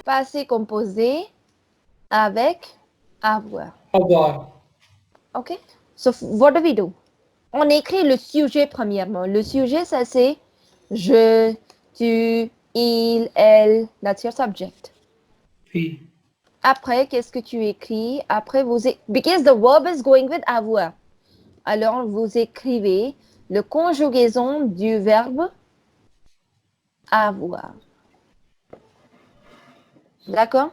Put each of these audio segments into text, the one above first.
Passé composé avec avoir. Avoir. OK? So, what do we do? On écrit le sujet premièrement. Le sujet, ça c'est je, tu, il, elle. That's your subject. Oui. Après, qu'est-ce que tu écris? Après, because the verb is going with avoir. Alors, vous écrivez le conjugaison du verbe avoir. D'accord?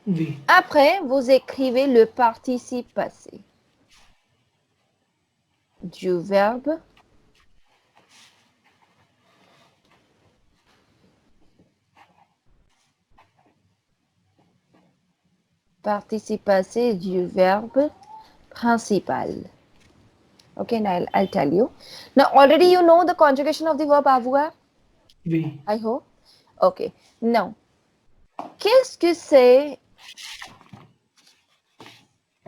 Oui. Après, vous écrivez le participe passé du verbe participe passé du verbe principal. Okay, now I'll tell you. Now, already you know the conjugation of the verb avoir, Oui. I hope. Okay, now, qu'est-ce que c'est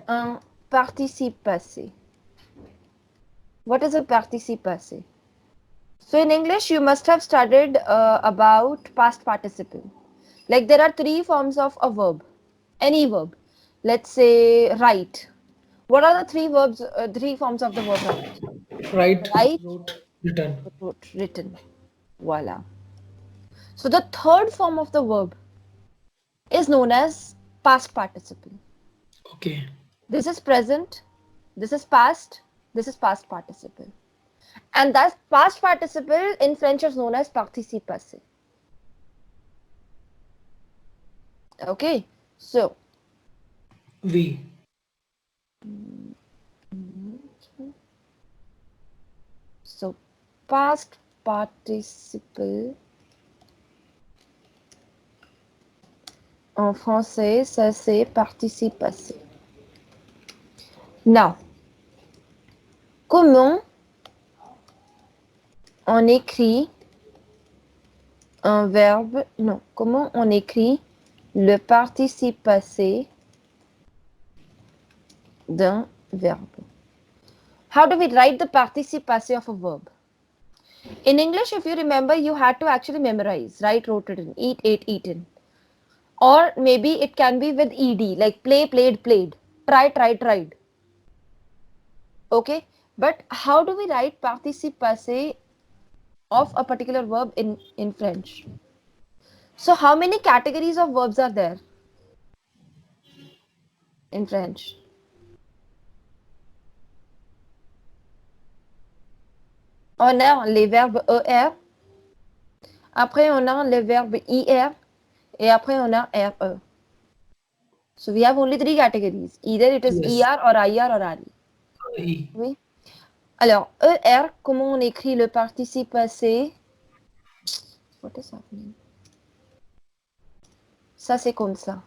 un participe passé? What is a participe passé? So in English, you must have studied about past participle. Like there are three forms of a verb, any verb. Let's say write. What are the three verbs, three forms of the verb write? Write, Write, wrote, written. wrote, written. Voila. So the third form of the verb is known as past participle. Okay. This is present, this is past participle. And that past participle in French is known as participe passé. Okay, so Oui. past participle en français, ça c'est participe passé. Now, comment on écrit un verbe? Non, comment on écrit le participe passé d'un verbe? How do we write the participe passé of a verb? In English, if you remember, you had to actually memorize, right? Wrote it in, eat, ate, eaten. Or maybe it can be with ed, like play, played, played, try, tried, tried. Okay, but how do we write participe passé of a particular verb in French? So how many categories of verbs are there in French? On a les verbes ER, après on a les verbes IR, et après on a RE. So we have only three categories. Either it is Yes. ER or IR or RE. I. Oui. Alors, ER, comment on écrit le participe passé? What is happening? Ça, c'est comme ça.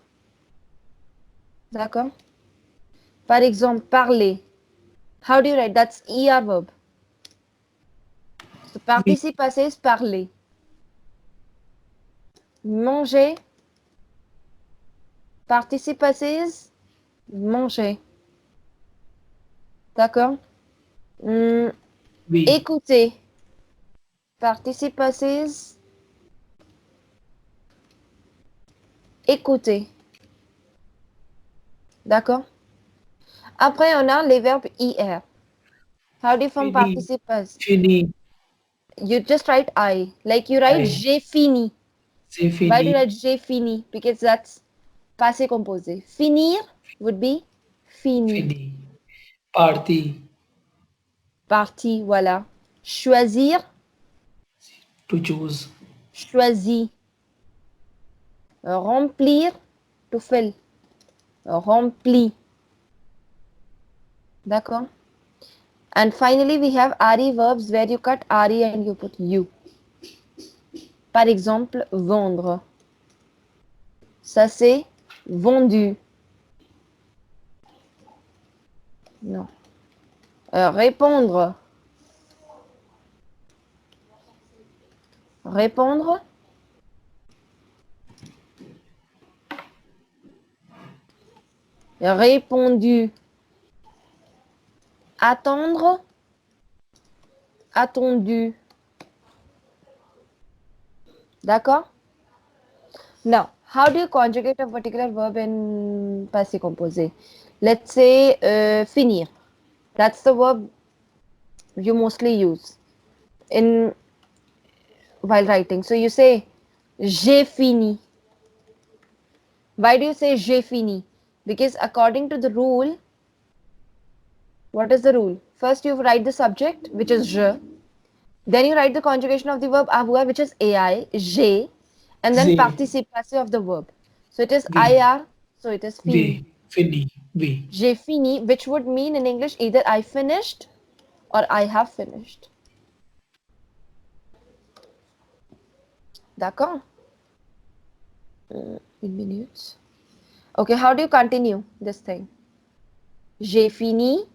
D'accord? Par exemple, parler. How do you write? That's ER verb. So, Oui. participe passé is parler. Manger. Participe passé is manger. D'accord? Oui. Écouter. Participe passé is écouter. D'accord? Après, on a les verbes IR. How do you form Fini. participe passé? Fini. You just write I. Like you write I. j'ai fini. C'est Why do you fini. write j'ai fini? Because that's passé composé. Finir would be fini. Fini. Parti. Parti, voilà. Choisir, To choose. choisi. Remplir, to fill. Rempli. D'accord? And finally, we have RE verbs where you cut RE and you put U. Par exemple, vendre. Ça, c'est vendu. Non. Répondre. Répondre. Répondu. Attendre. Attendu. D'accord? Now, How do you conjugate a particular verb in passé composé? Let's say finir. That's the verb you mostly use in while writing. So you say j'ai fini. Why do you say j'ai fini? Because according to the rule, what is the rule? First you write the subject, which is je. Then you write the conjugation of the verb avoir, which is ai, j'ai, and then They, participe passive of the verb. So it is we, ir, so it is fini. fini, we. J'ai fini, which would mean in English either I finished or I have finished. D'accord? Une minute. Okay, how do you continue this thing? J'ai fini.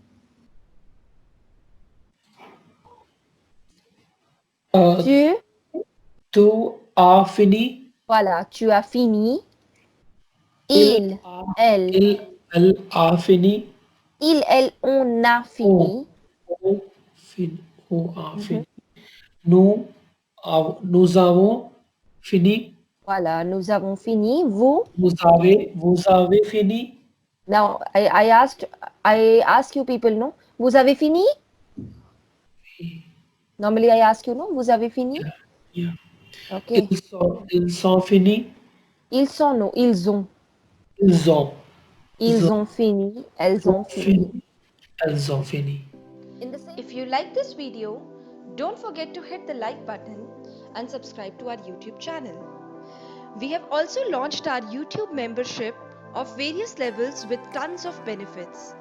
Tu, Tu as fini. voilà, tu as fini. Il Il, a, elle, elle a fini. elle, on a On, fini. on, fin, on a Mhm. fini. Nous, nous avons fini. Voilà, nous avons fini. Vous, Vous avez fini. now I ask you people, no? Vous avez fini? Normally I ask you, no? Vous avez fini? Yeah. Okay. Ils sont finis. Ils sont, no, ils ont. Ils ont, ils Ils ont fini. Elles ont ont fini. fini. Elles ont fini. If you like this video, don't forget to hit the like button and subscribe to our YouTube channel. We have also launched our YouTube membership of various levels with tons of benefits.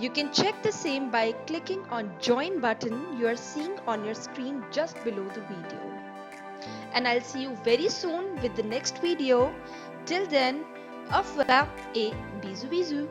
You can check the same by clicking on join button you are seeing on your screen just below the video. And I'll see you very soon with the next video. Till then, au revoir et bisous bisous.